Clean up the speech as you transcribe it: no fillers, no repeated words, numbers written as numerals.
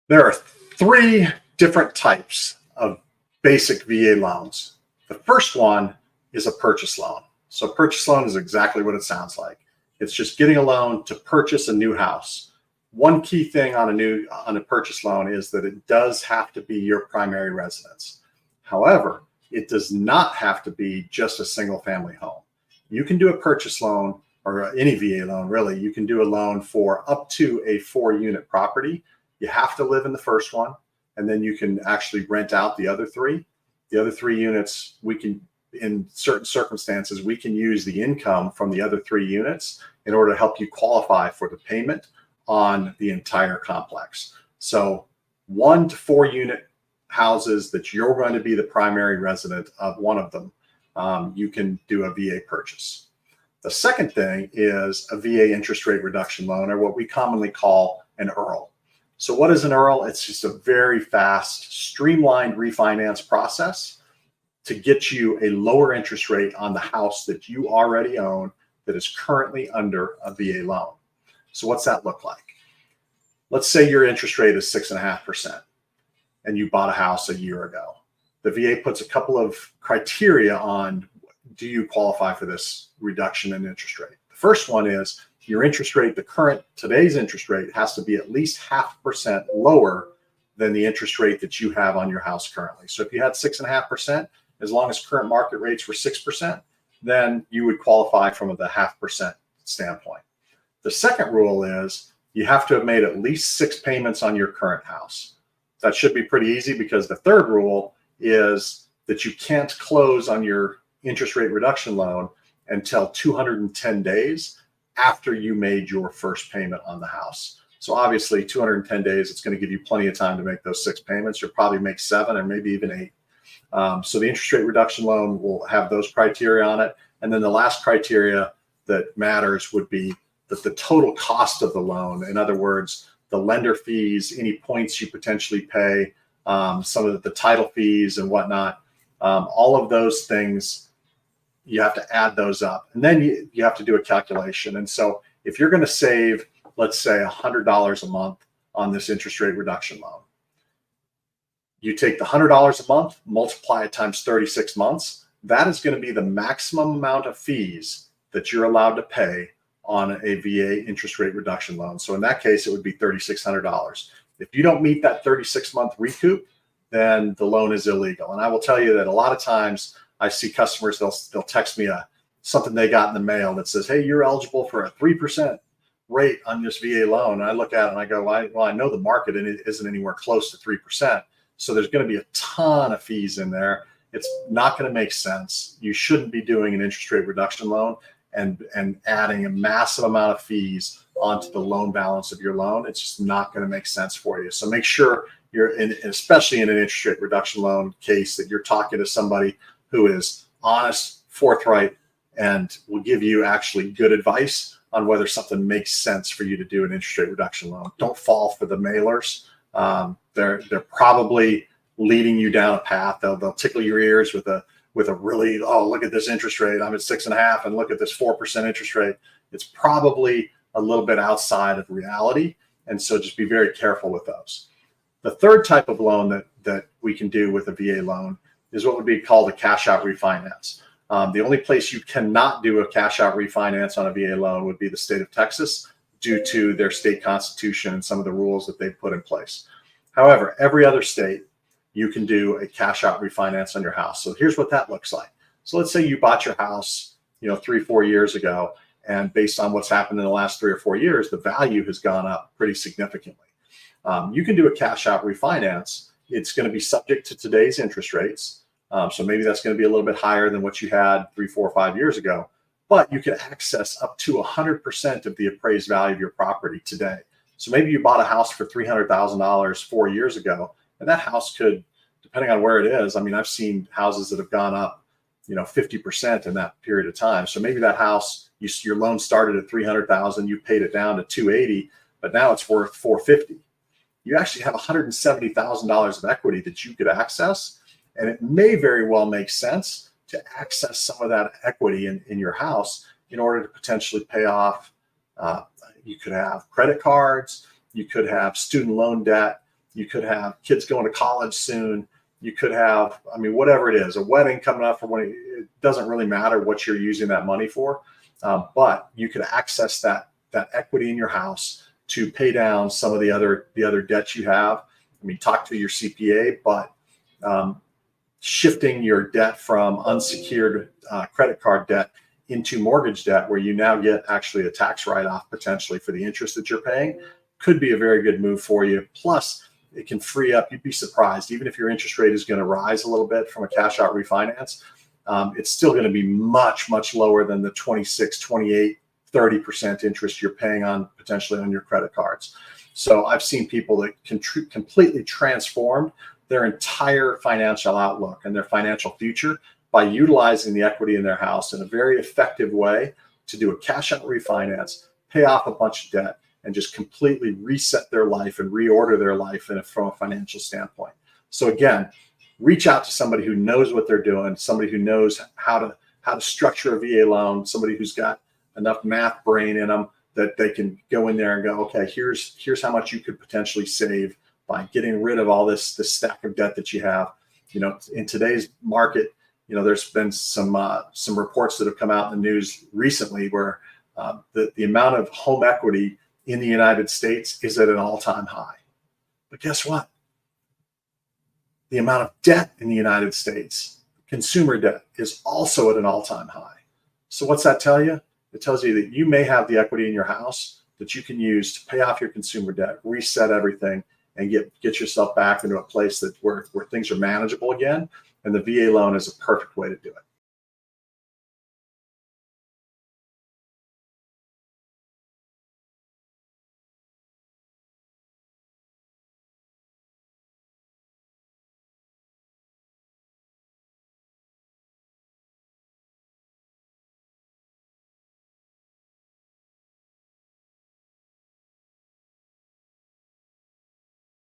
There are three different types of basic VA loans. The first one is a purchase loan. So purchase loan is exactly what it sounds like. It's just getting a loan to purchase a new house. One key thing on a purchase loan is that it does have to be your primary residence. However, it does not have to be just a single family home. You can do a purchase loan or any VA loan, really. You can do a loan for up to a 4-unit property. You have to live in the first one, and then you can actually rent out the other three. The other 3 units, we can, in certain circumstances, we can use the income from the other 3 units in order to help you qualify for the payment on the entire complex. So 1 to 4 unit houses that you're going to be the primary resident of one of them, you can do a VA purchase. The second thing is a VA interest rate reduction loan, or what we commonly call an IRRRL. So what is an IRRRL? It's just a very fast, streamlined refinance process to get you a lower interest rate on the house that you already own that is currently under a VA loan. So what's that look like? Let's say your interest rate is 6.5% and you bought a house a year ago. The VA puts a couple of criteria on, do you qualify for this reduction in interest rate? The first one is your interest rate, today's interest rate has to be at least 0.5% lower than the interest rate that you have on your house currently. So if you had 6.5%, as long as current market rates were 6%, then you would qualify from the 0.5% standpoint. The second rule is you have to have made at least 6 payments on your current house. That should be pretty easy, because the third rule is that you can't close on your interest rate reduction loan until 210 days after you made your first payment on the house. So obviously 210 days, it's going to give you plenty of time to make those 6 payments. You'll probably make 7 or maybe even 8. So the interest rate reduction loan will have those criteria on it. And then the last criteria that matters would be that the total cost of the loan, in other words, the lender fees, any points you potentially pay, some of the title fees and whatnot, all of those things, you have to add those up, and then you have to do a calculation. And so if you're going to save, let's say $100 a month on this interest rate reduction loan, you take the $100 a month, multiply it times 36 months. That is going to be the maximum amount of fees that you're allowed to pay on a VA interest rate reduction loan. So in that case, it would be $3,600. If you don't meet that 36-month recoup, then the loan is illegal. And I will tell you that a lot of times I see customers, they'll text me something they got in the mail that says, hey, you're eligible for a 3% rate on this VA loan. And I look at it and I go, well, I know the market and it isn't anywhere close to 3%. So there's going to be a ton of fees in there. It's not going to make sense. You shouldn't be doing an interest rate reduction loan and adding a massive amount of fees onto the loan balance of your loan. It's just not going to make sense for you. So make sure you're in, especially in an interest rate reduction loan case, that you're talking to somebody who is honest, forthright, and will give you actually good advice on whether something makes sense for you to do an interest rate reduction loan. Don't fall for the mailers. They're probably leading you down a path. They'll tickle your ears with a really, oh, look at this interest rate, I'm at 6.5, and look at this 4% interest rate. It's probably a little bit outside of reality, and so just be very careful with those. The third type of loan that we can do with a VA loan is what would be called a cash out refinance. The only place you cannot do a cash out refinance on a VA loan would be the state of Texas, due to their state constitution and some of the rules that they've put in place. However, every other state, you can do a cash out refinance on your house. So here's what that looks like. So let's say you bought your house, 3-4 years ago, and based on what's happened in the last 3 or 4 years, the value has gone up pretty significantly. You can do a cash out refinance. It's going to be subject to today's interest rates. So maybe that's going to be a little bit higher than what you had 3, 4, 5 years ago, but you can access up to 100% of the appraised value of your property today. So maybe you bought a house for $300,000 4 years ago, and that house could, depending on where it is, I mean, I've seen houses that have gone up, 50% in that period of time. So maybe that house, your loan started at $300,000, you paid it down to $280,000, but now it's worth $450,000. You actually have $170,000 of equity that you could access, and it may very well make sense to access some of that equity in your house in order to potentially pay off. You could have credit cards, you could have student loan debt, You could have kids going to college soon. You could have, I mean, whatever it is, a wedding coming up for one. It doesn't really matter what you're using that money for, but you could access that equity in your house to pay down some of the other debts you have. I mean, talk to your CPA, but shifting your debt from unsecured credit card debt into mortgage debt, where you now get actually a tax write-off potentially for the interest that you're paying, could be a very good move for you. Plus, it can free up, you'd be surprised, even if your interest rate is going to rise a little bit from a cash out refinance, it's still going to be much, much lower than the 26, 28, 30% interest you're paying on potentially on your credit cards. So I've seen people that can completely transform their entire financial outlook and their financial future by utilizing the equity in their house in a very effective way to do a cash out refinance, pay off a bunch of debt, and just completely reset their life and reorder their life from a financial standpoint. So again, reach out to somebody who knows what they're doing, somebody who knows how to structure a VA loan, somebody who's got enough math brain in them that they can go in there and go, okay, here's how much you could potentially save by getting rid of all this stack of debt that you have. You know, in today's market, you know, there's been some reports that have come out in the news recently where the amount of home equity in the United States is at an all-time high. But guess what? The amount of debt in the United States, consumer debt, is also at an all-time high. So what's that tell you? It tells you that you may have the equity in your house that you can use to pay off your consumer debt, reset everything, and get yourself back into a place where things are manageable again. And the VA loan is a perfect way to do it.